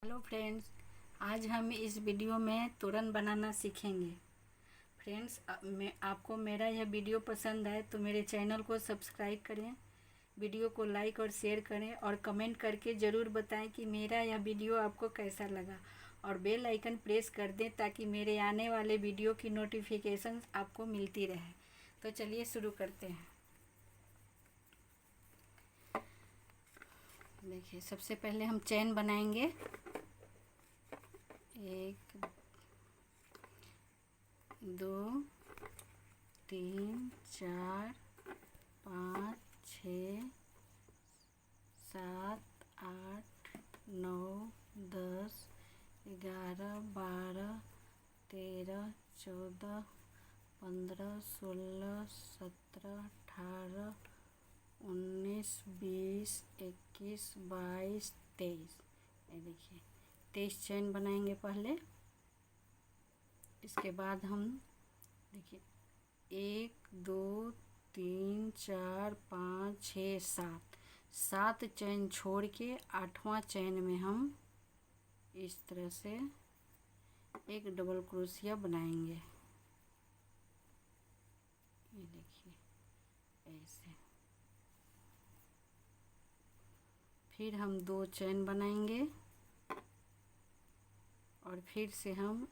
Hello friends, आज हम इस वीडियो में तोरन बनाना सीखेंगे। फ्रेंड्स, मैं आपको मेरा यह वीडियो पसंद आए तो मेरे चैनल को सब्सक्राइब करें, वीडियो को लाइक और शेयर करें और कमेंट करके ज़रूर बताएं कि मेरा यह वीडियो आपको कैसा लगा, और बेल आइकन प्रेस कर दें ताकि मेरे आने वाले वीडियो की नोटिफिकेशन आपको मिलती रहे। तो चलिए शुरू करते हैं। देखिए, सबसे पहले हम चैन बनाएंगे। 1 2 3 4 5 6 7 8 9 10 11 12 13 14 15 16 17 18 19 20 21 22 23। ये देखिए, 23 चैन बनाएंगे पहले। इसके बाद हम देखिए 1 2 3 4 5 6 7 चैन छोड़ के 8वां चैन में हम इस तरह से एक डबल क्रोशिया बनाएंगे। ये देखिए ऐसे। फिर हम 2 चैन बनाएंगे और फिर से हम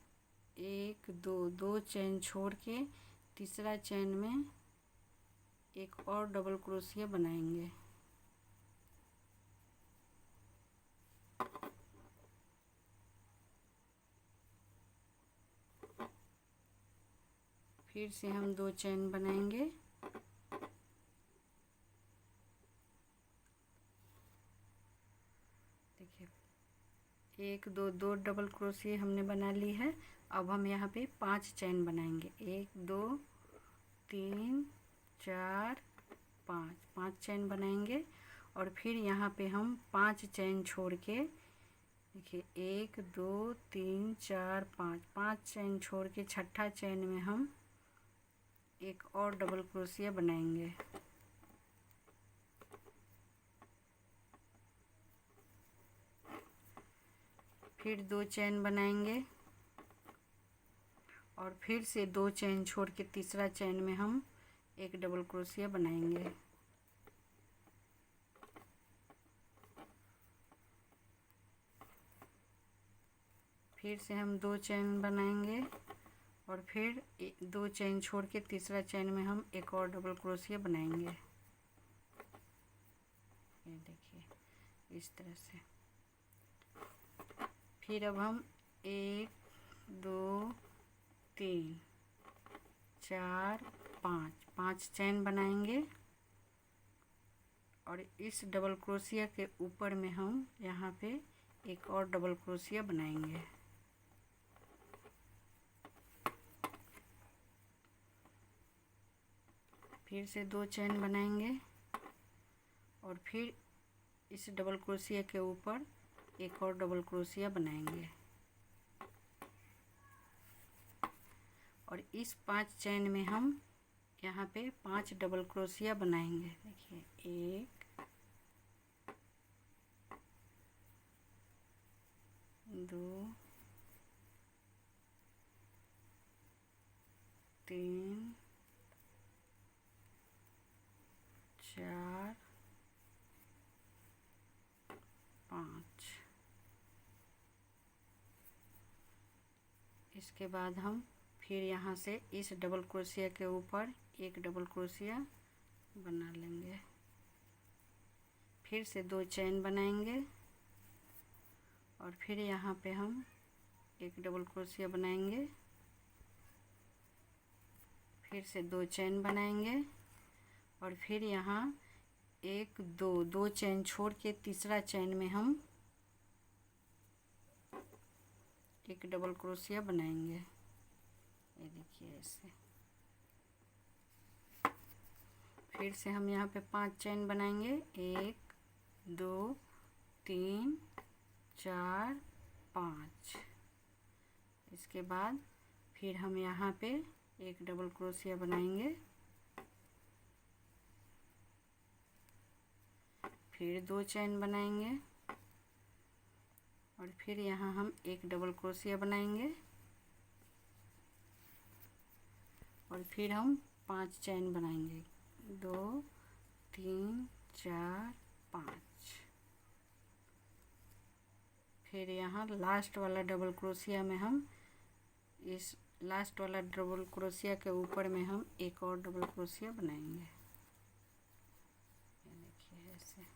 1 2 चैन छोड़ के तीसरा चैन में एक और डबल क्रोशिया बनाएंगे। फिर से हम 2 चैन बनाएंगे। देखिए 1 2 डबल क्रोशिया हमने बना ली है। अब हम यहाँ पे 5 चैन बनाएंगे। 1 2 3 4 5 चैन बनाएंगे और फिर यहाँ पे हम 5 चैन छोड़ के देखिए 1 2 3 4 5 चैन छोड़ के छठा चैन में हम एक और डबल क्रोशिया बनाएंगे। फिर 2 चैन बनाएंगे और फिर से 2 चैन छोड़ के तीसरा चैन में हम एक डबल क्रोशिया बनाएंगे। फिर से हम 2 चैन बनाएंगे और फिर 2 चैन छोड़ के तीसरा चैन में हम एक और डबल क्रोशिया बनाएंगे। ये देखिए इस तरह से। फिर अब हम 1 2 3 4 5 चैन बनाएंगे और इस डबल क्रोशिया के ऊपर में हम यहाँ पे एक और डबल क्रोशिया बनाएंगे। फिर से 2 चैन बनाएंगे और फिर इस डबल क्रोशिया के ऊपर एक और डबल क्रोशिया बनाएंगे और इस 5 चैन में हम यहाँ पे 5 डबल क्रोशिया बनाएंगे। देखिए 1 2 3 4 5। इसके बाद हम फिर यहाँ से इस डबल क्रोशिया के ऊपर एक डबल क्रोशिया बना लेंगे। फिर से 2 चैन बनाएंगे और फिर यहाँ पे हम एक डबल क्रोशिया बनाएंगे। फिर से 2 चैन बनाएंगे और फिर यहाँ 1 2 चैन छोड़ के तीसरा चैन में हम एक डबल क्रोशिया बनाएंगे। ये देखिए ऐसे। फिर से हम यहाँ पे 5 चैन बनाएंगे। 1 2 3 4 5। इसके बाद फिर हम यहाँ पे एक डबल क्रोशिया बनाएंगे। फिर 2 चैन बनाएंगे और फिर यहाँ हम एक डबल क्रोशिया बनाएंगे और फिर हम 5 चैन बनाएंगे, 2 3 4 5। फिर यहाँ लास्ट वाला डबल क्रोशिया में हम इस लास्ट वाला डबल क्रोशिया के ऊपर में हम एक और डबल क्रोशिया बनाएंगे, ये देखिए ऐसे।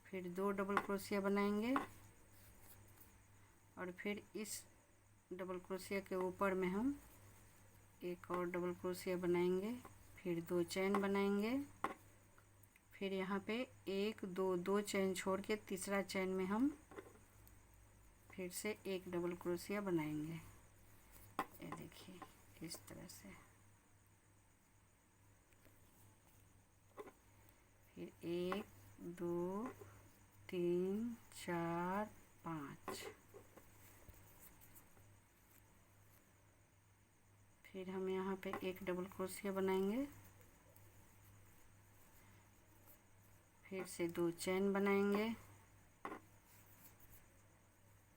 फिर 2 डबल क्रोशिया बनाएंगे और फिर इस डबल क्रोशिया के ऊपर में हम एक और डबल क्रोशिया बनाएंगे, फिर 2 चैन बनाएंगे। फिर यहाँ पे 1 2 2 चैन छोड़ के तीसरा चैन में हम फिर से एक डबल क्रोशिया बनाएंगे, ये देखिए इस तरह से। फिर 1 2 3 4 5। फिर हम यहाँ पे एक डबल क्रोशिया बनाएंगे, फिर से 2 चैन बनाएंगे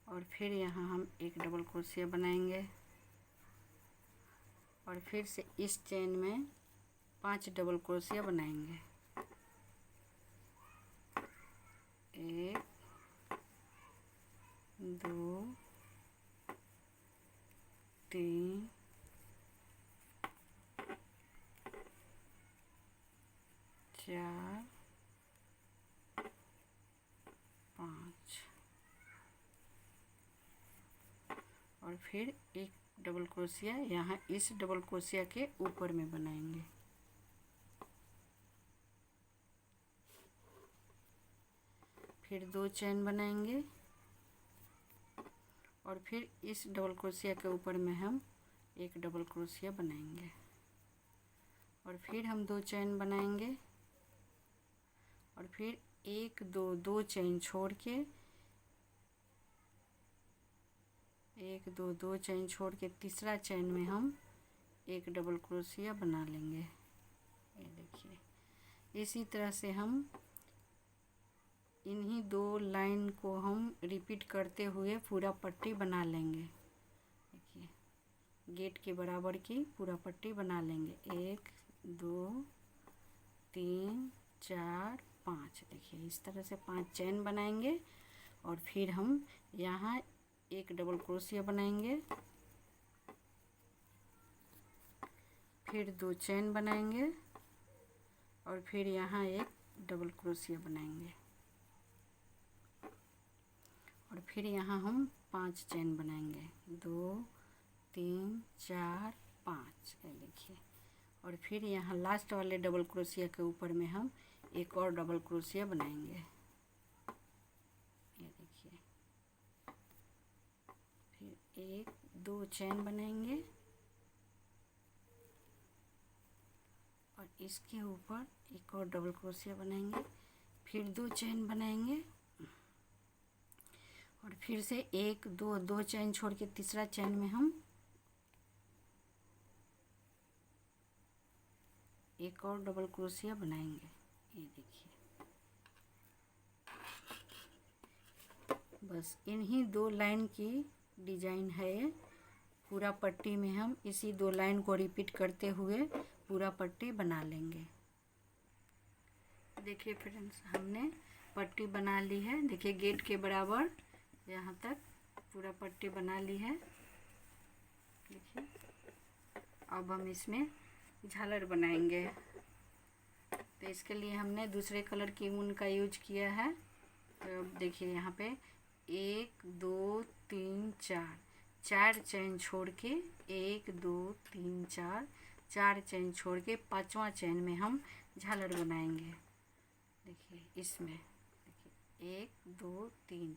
और फिर यहाँ हम एक डबल क्रोशिया बनाएंगे और फिर से इस चेन में 5 डबल क्रोशिया बनाएंगे, 1 2 3 4 5 और फिर एक डबल क्रोशिया यहाँ इस डबल क्रोशिया के ऊपर में बनाएंगे। फिर 2 चैन बनाएंगे और फिर इस डबल क्रोशिया के ऊपर में हम एक डबल क्रोशिया बनाएंगे और फिर हम 2 चैन बनाएंगे और फिर 1 2 2 चैन छोड़ के 1 2 2 चैन छोड़ के तीसरा चैन में हम एक डबल क्रोशिया बना लेंगे, ये देखिए। इसी तरह से हम इन्हीं 2 लाइन को हम रिपीट करते हुए पूरा पट्टी बना लेंगे, देखिए गेट के बराबर की पूरा पट्टी बना लेंगे। 1 2 3 4 5, देखिए इस तरह से 5 चैन बनाएंगे और फिर हम यहाँ एक डबल क्रोशिया बनाएंगे, फिर 2 चैन बनाएंगे और फिर यहाँ एक डबल क्रोशिया बनाएंगे और फिर यहाँ हम 5 चैन बनाएंगे, 2 3 4 5, ये देखिए। और फिर यहाँ लास्ट वाले डबल क्रोशिया के ऊपर में हम एक और डबल क्रोशिया बनाएंगे, ये देखिए। फिर 1 2 चैन बनाएंगे और इसके ऊपर एक और डबल क्रोशिया बनाएंगे, फिर 2 चैन बनाएंगे और फिर से 1 2 2 चैन छोड़ के तीसरा चैन में हम एक और डबल क्रोशिया बनाएंगे, ये देखिए। बस इन्हीं 2 लाइन की डिजाइन है। पूरा पट्टी में हम इसी 2 लाइन को रिपीट करते हुए पूरा पट्टी बना लेंगे। देखिए फ्रेंड्स, हमने पट्टी बना ली है, देखिए गेट के बराबर यहाँ तक पूरा पट्टी बना ली है, देखिए। अब हम इसमें झालर बनाएंगे, तो इसके लिए हमने दूसरे कलर की ऊन का यूज किया है। तो अब देखिए यहाँ पे 1 2 3 4 चैन छोड़ के 1 2 3 4 चैन छोड़ के 5वां चैन में हम झालर बनाएंगे, देखिए इसमें। देखिए 1 2 3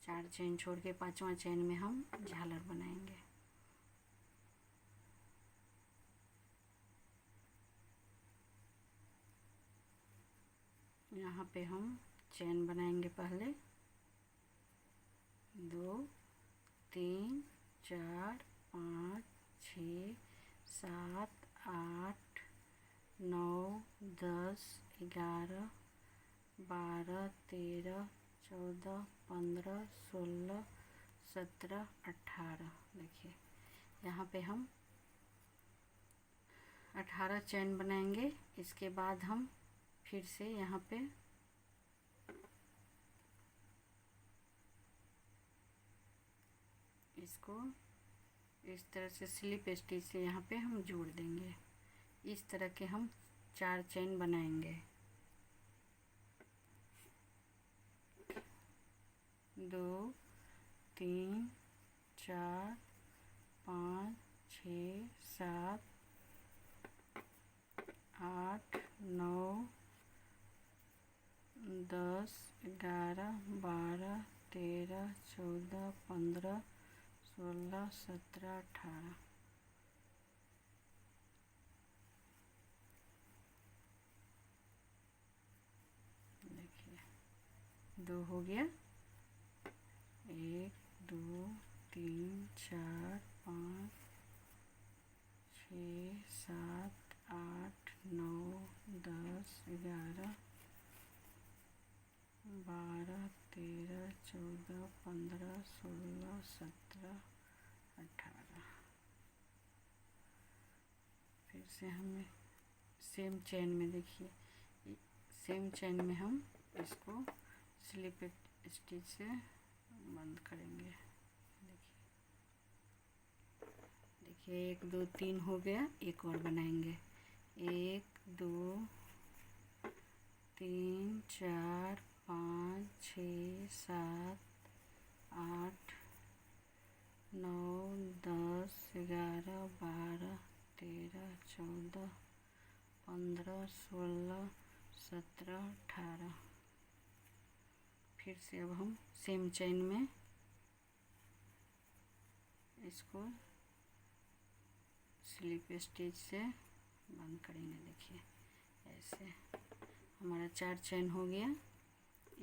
4 चैन छोड़ के 5वां चैन में हम झालर बनाएंगे। यहाँ पे हम चैन बनाएंगे, पहले 2 3 4 5 6 7 8 9 10 11 12 13 14, 15, 16, 17, 18। देखिए यहाँ पे हम 18 चैन बनाएंगे। इसके बाद हम फिर से यहाँ पे इसको इस तरह से स्लिप स्टिच से यहाँ पे हम जोड़ देंगे। इस तरह के हम 4 चैन बनाएंगे। 2, 3, 4, 5, 6, 7, 8, 9, 10, 11, 12, 13, 14, 15, 16, 17, 18। देखिए 2 हो गया। 1, 2, 3, 4, 5, 6, 7, 8, 9, 10, 11, 12, 13, 14, 15, 16, 17, 18। फिर से हमें सेम चेन में, देखिए सेम चेन में हम इसको स्लिप स्टिच से बंद करेंगे। देखिए 1, 2, 3 हो गया। एक और बनाएंगे। 1, 2, 3, 4, 5, 6, 7, 8, 9, 10, 11, 12, 13, 14, 15, 16, 17, 18। फिर से अब हम सेम चेन में इसको स्लिप स्टिच से बंद करेंगे। देखिए ऐसे हमारा 4 चेन हो गया।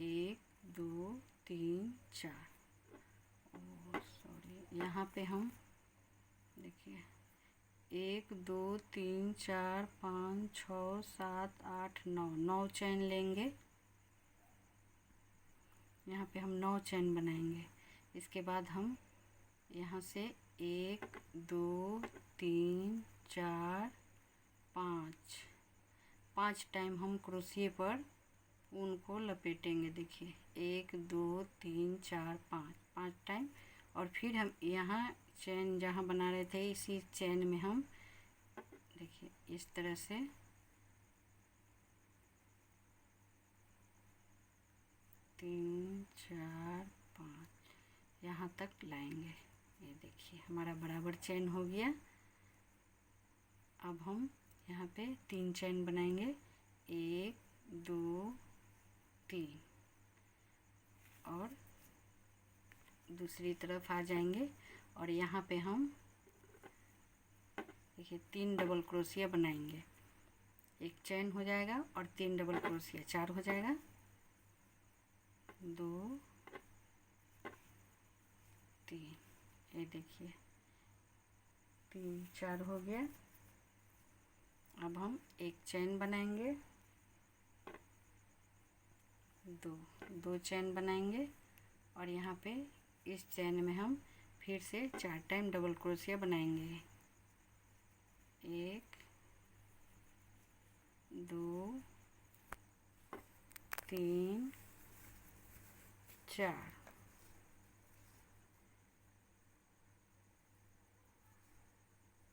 1, 2, 3, 4। सॉरी, यहाँ पे हम देखिए 1, 2, 3, 4, 5, 6, 7, 8, 9 चैन लेंगे। यहाँ पे हम 9 चैन बनाएंगे। इसके बाद हम यहाँ से 1, 2, 3, 4, 5 टाइम हम क्रोशिये पर ऊन को लपेटेंगे। देखिए 1, 2, 3, 4, 5 टाइम। और फिर हम यहाँ चैन जहाँ बना रहे थे, इसी चैन में हम देखिए इस तरह से 3, 4, 5 यहाँ तक लाएंगे। ये देखिए हमारा बराबर चैन हो गया। अब हम यहाँ पे 3 चैन बनाएंगे। 1, 2, 3 और दूसरी तरफ आ जाएंगे। और यहाँ पे हम देखिए 3 डबल क्रोशिया बनाएंगे। एक चैन हो जाएगा और 3 डबल क्रोशिया, 4 हो जाएगा। 2, 3, ये देखिए 3, 4 हो गया। अब हम एक चैन बनाएंगे। 2 चैन बनाएंगे और यहाँ पे इस चैन में हम फिर से 4 टाइम डबल क्रोशिया बनाएंगे। 1, 2, 3, 4।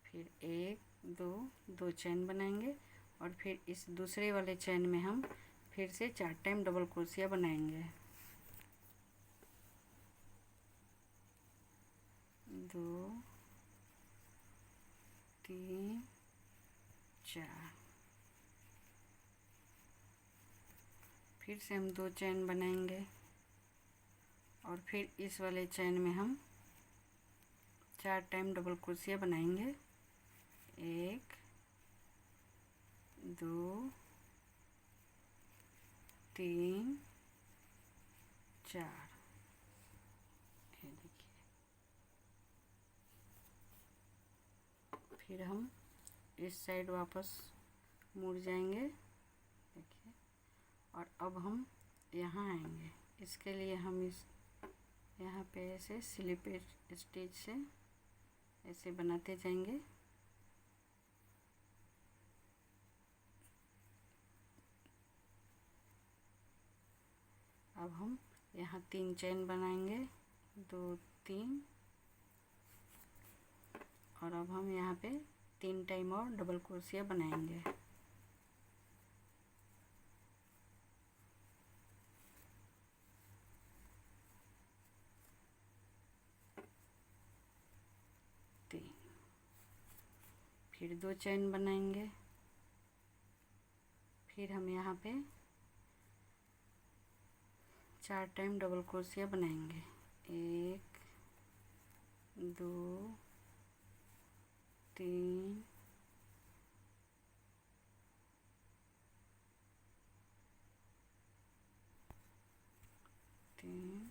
फिर 1, 2 चैन बनाएंगे और फिर इस दूसरे वाले चैन में हम फिर से 4 टाइम डबल क्रोशिया बनाएंगे। 2, 3, 4। फिर से हम 2 चैन बनाएंगे और फिर इस वाले चैन में हम 4 टाइम डबल क्रोशिया बनाएंगे। 1, 2, 3, 4। ये देखिए फिर हम इस साइड वापस मुड़ जाएंगे। देखिए और अब हम यहाँ आएंगे। इसके लिए हम इस यहाँ पे ऐसे स्लिप स्टिच से ऐसे बनाते जाएंगे। अब हम यहाँ 3 चेन बनाएंगे, 2 3, और अब हम यहाँ पे 3 टाइम और डबल क्रोशिया बनाएंगे। फिर 2 चेन बनाएंगे, फिर हम यहाँ पे 4 टाइम डबल क्रोशिया बनाएंगे। 1 2 3 3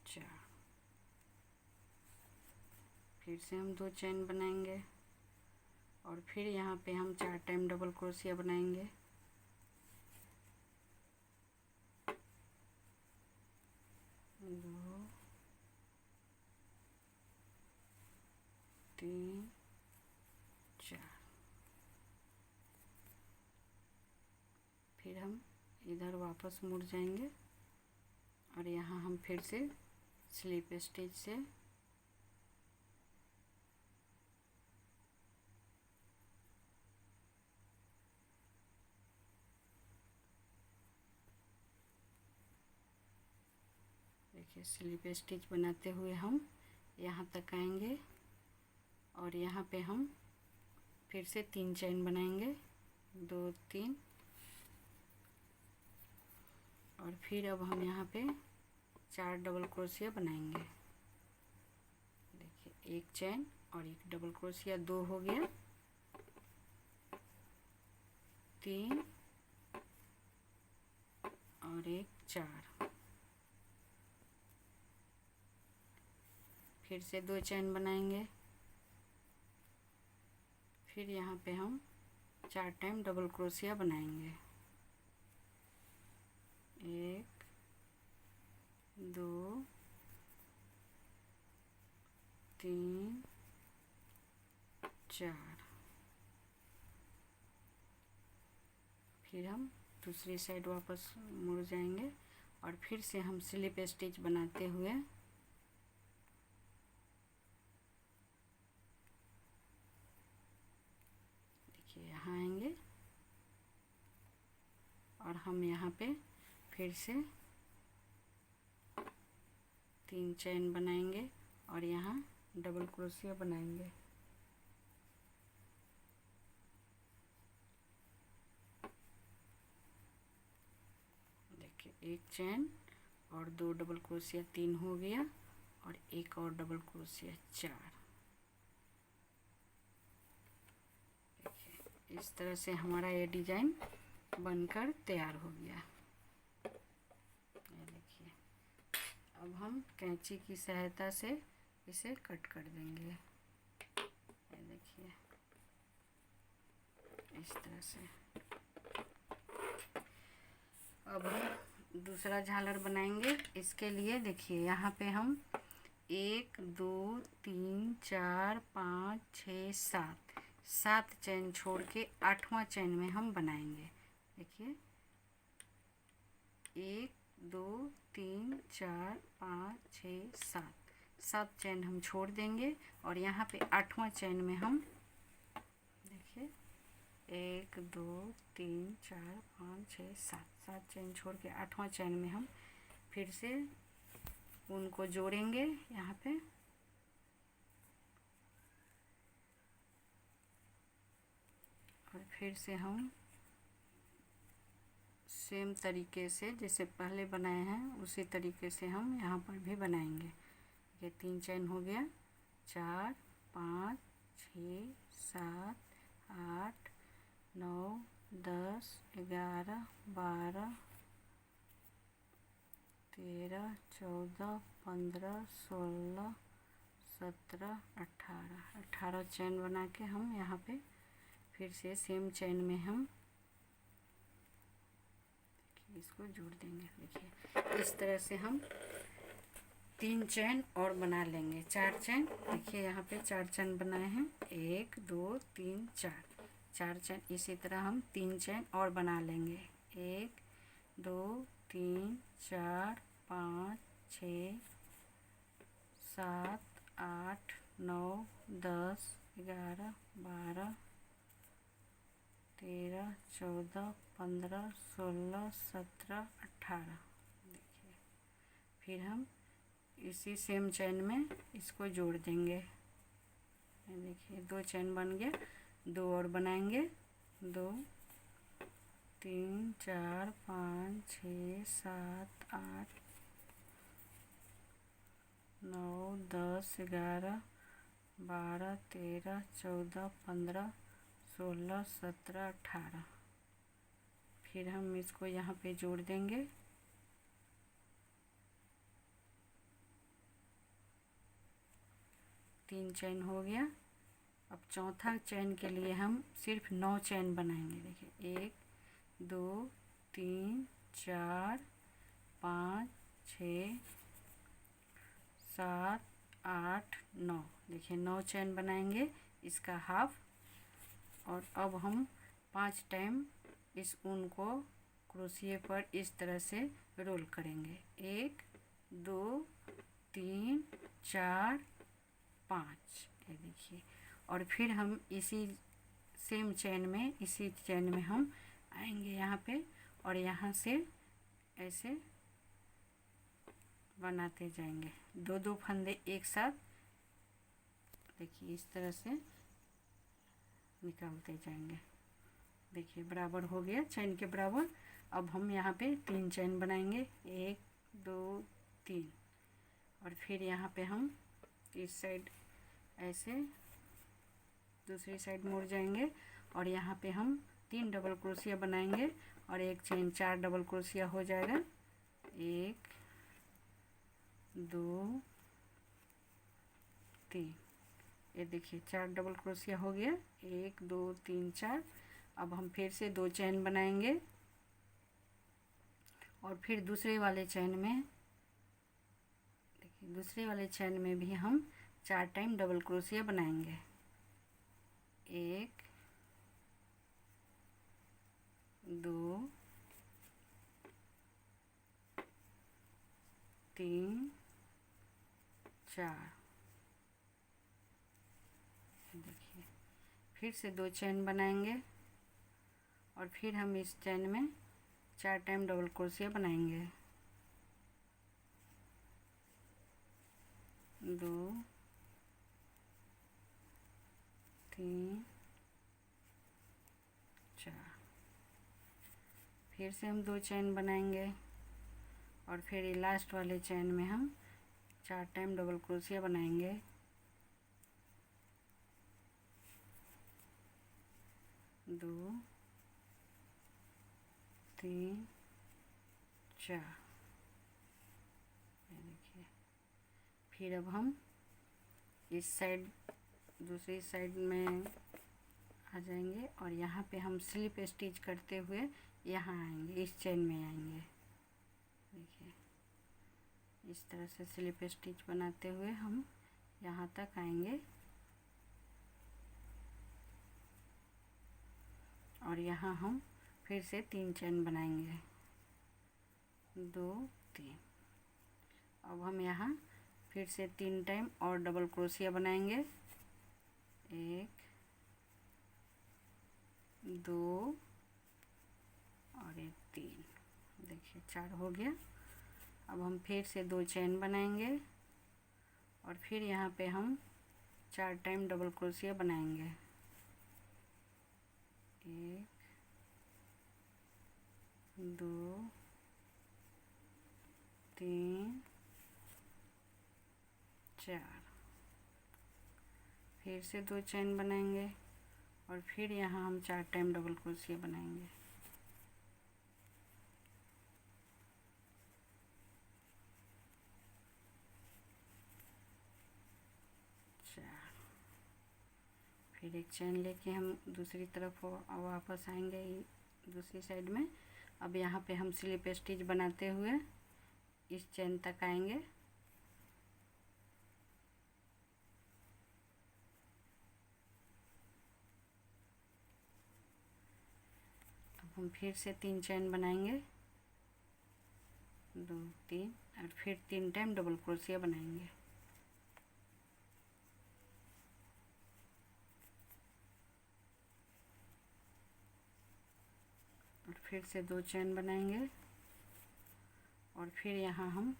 4। फिर से हम 2 चेन बनाएंगे और फिर यहाँ पे हम 4 टाइम डबल क्रोशिया बनाएंगे। 2 3 4। फिर हम इधर वापस मुड़ जाएंगे और यहाँ हम फिर से स्लिप स्टिच से देखिए स्लिप स्टिच बनाते हुए हम यहाँ तक आएंगे और यहाँ पे हम फिर से 3 चेन बनाएंगे, 2 3, और फिर अब हम यहाँ पे 4 डबल क्रोशिया बनाएंगे। देखिए 1 चेन और 1 डबल क्रोशिया, 2 हो गया, 3 और 1 4। फिर से 2 चेन बनाएंगे, फिर यहाँ पे हम 4 टाइम डबल क्रोशिया बनाएंगे। 1 2 3 4। फिर हम दूसरी साइड वापस मुड़ जाएंगे और फिर से हम स्लिप स्टिच बनाते हुए देखिए यहाँ आएंगे और हम यहाँ पे फिर से 3 चेन बनाएंगे और यहाँ डबल क्रोशिया बनाएंगे। देखिए 1 चेन और 2 डबल क्रोशिया, 3 हो गया, और 1 और डबल क्रोशिया, 4। देखिए इस तरह से हमारा ये डिज़ाइन बनकर तैयार हो गया। ये देखिए अब हम कैंची की सहायता से इसे कट कर देंगे। ये देखिए इस तरह से। अब हम दूसरा झालर बनाएंगे। इसके लिए देखिए यहाँ पे हम 1 2 3 4 5 6 7 चेन छोड़ के 8वां चेन में हम बनाएंगे। देखिए 1 2 3 4 5 6 7 चेन हम छोड़ देंगे और यहाँ पे 8वां चेन में हम देखिए 1 2 3 4 5 6 7 चेन छोड़ के 8वां चेन में हम फिर से उनको जोड़ेंगे यहाँ पे। और फिर से हम सेम तरीके से जैसे पहले बनाए हैं उसी तरीके से हम यहाँ पर भी बनाएंगे। ये 3 चेन हो गया, 4 5 6 7 8 9 10 11 12 13 14 15 16 17 18 चेन बना के हम यहाँ पे फिर से सेम चेन में हम इसको जोड़ देंगे। देखिए इस तरह से हम 3 चैन और बना लेंगे। 4 चैन, देखिए यहाँ पे 4 चैन बनाए हैं, 1 2 3 4, 4 चैन। इसी तरह हम 3 चैन और बना लेंगे, 1 2 3 4 5 6 7 8 9 10 11 12 13 14 15 16 17 18। देखिए, फिर हम इसी सेम चैन में इसको जोड़ देंगे। देखिए 2 चैन बन गया, 2 और बनाएंगे, 2 3 4 5 6 7 8 9 10 11 12 13 14 15 16 17 18। फिर हम इसको यहाँ पे जोड़ देंगे। तीन चैन हो गया। अब चौथा चैन के लिए हम सिर्फ 9 चैन बनाएंगे। देखिए 1 2 3 4 5 6 7 8 9। देखिए 9 चैन बनाएंगे, इसका हाफ। और अब हम 5 टाइम इस ऊन को क्रोशिया पर इस तरह से रोल करेंगे। 1 2 3 4 5, ये देखिए। और फिर हम इसी सेम चैन में, इसी चैन में हम आएंगे यहाँ पे, और यहाँ से ऐसे बनाते जाएंगे, 2 फंदे एक साथ। देखिए इस तरह से निकालते जाएंगे। देखिए बराबर हो गया, चैन के बराबर। अब हम यहाँ पे 3 चैन बनाएंगे, 1 2 3। और फिर यहाँ पे हम इस साइड ऐसे दूसरी साइड मुड़ जाएंगे, और यहाँ पे हम 3 डबल क्रोशिया बनाएंगे और एक चैन, 4 डबल क्रोशिया हो जाएगा। 1 2 3, ये देखिए 4 डबल क्रोशिया हो गया, 1 2 3 4। अब हम फिर से 2 चैन बनाएंगे, और फिर दूसरे वाले चैन में, देखिए दूसरे वाले चैन में भी हम 4 टाइम डबल क्रोशिया बनाएंगे। 1 2 3 4। देखिए फिर से 2 चैन बनाएंगे, और फिर हम इस चैन में 4 टाइम डबल क्रोशिया बनाएंगे। 2 3 4। फिर से हम 2 चैन बनाएंगे, और फिर ये लास्ट वाले चैन में हम 4 टाइम डबल क्रोशिया बनाएंगे। 2 3 4। देखिए फिर अब हम इस साइड, दूसरी साइड में आ जाएंगे, और यहाँ पे हम स्लिप स्टिच करते हुए यहाँ आएंगे, इस चैन में आएंगे। देखिए इस तरह से स्लिप स्टिच बनाते हुए हम यहाँ तक आएंगे, और यहाँ हम फिर से 3 चैन बनाएंगे, 2 3। अब हम यहाँ फिर से 3 टाइम और डबल क्रोशिया बनाएंगे, 1 2 और 1 3। देखिए 4 हो गया। अब हम फिर से 2 चैन बनाएंगे, और फिर यहाँ पे हम 4 टाइम डबल क्रोशिया बनाएंगे, 1 2 3 4। फिर से 2 चैन बनाएंगे, और फिर यहाँ हम 4 टाइम डबल क्रोशिया बनाएंगे। फिर एक चैन लेके हम दूसरी तरफ वापस आएंगे दूसरी साइड में। अब यहाँ पे हम स्लिप स्टिच बनाते हुए इस चेन तक आएंगे। अब हम फिर से 3 चेन बनाएंगे, 2 3, और फिर 3 टाइम डबल क्रोशिया बनाएंगे। और फिर से 2 चेन बनाएंगे, और फिर यहाँ हम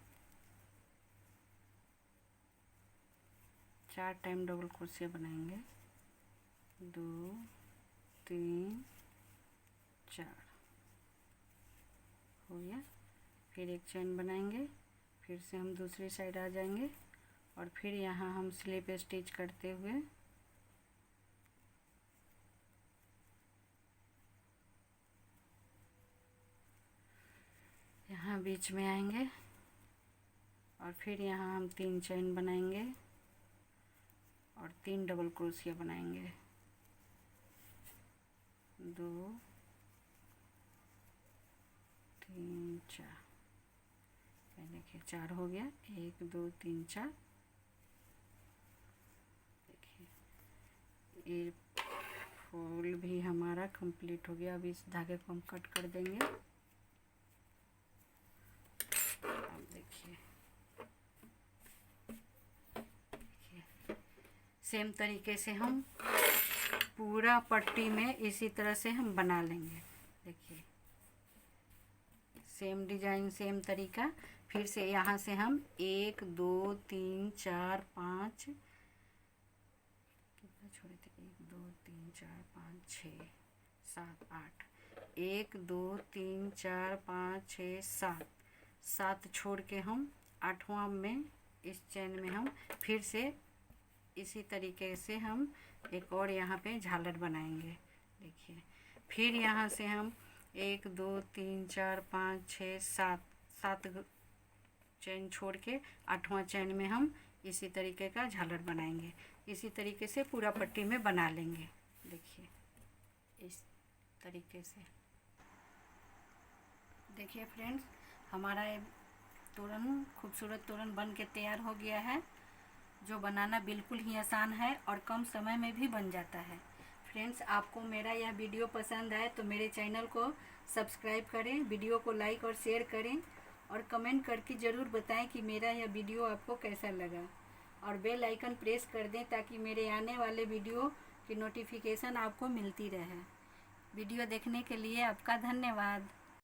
4 टाइम डबल क्रोशिया बनाएंगे, 2 3 4 हो गया। फिर एक चेन बनाएंगे, फिर से हम दूसरी साइड आ जाएंगे, और फिर यहाँ हम स्लिप स्टिच करते हुए यहाँ बीच में आएंगे, और फिर यहाँ हम 3 चेन बनाएंगे और 3 डबल क्रोशिया बनाएंगे, 2 3 4। देखिए 4 हो गया, 1 2 3 4। देखिए ये फूल भी हमारा कंप्लीट हो गया। अब इस धागे को हम कट कर देंगे। अब देखिए सेम तरीके से हम पूरा पट्टी में इसी तरह से हम बना लेंगे। देखिए सेम डिजाइन, सेम तरीका। फिर से यहाँ से हम 1 2 3 4 5, कितना छोड़े थे, 1 2 3 4 5 6 7 8, 1 2 3 4 5 6 7, 7 छोड़ के हम 8वां में इस चेन में हम फिर से इसी तरीके से हम एक और यहाँ पे झालर बनाएंगे। देखिए फिर यहाँ से हम 1 2 3 4 5 6 7, 7 चेन छोड़ के 8वां चेन में हम इसी तरीके का झालर बनाएंगे। इसी तरीके से पूरा पट्टी में बना लेंगे। देखिए इस तरीके से। देखिए फ्रेंड्स, हमारा ये तोरण, खूबसूरत तोरण बन के तैयार हो गया है, जो बनाना बिल्कुल ही आसान है और कम समय में भी बन जाता है। फ्रेंड्स, आपको मेरा यह वीडियो पसंद आए तो मेरे चैनल को सब्सक्राइब करें, वीडियो को लाइक और शेयर करें, और कमेंट करके ज़रूर बताएं कि मेरा यह वीडियो आपको कैसा लगा, और बेल आइकन प्रेस कर दें ताकि मेरे आने वाले वीडियो की नोटिफिकेशन आपको मिलती रहे। वीडियो देखने के लिए आपका धन्यवाद।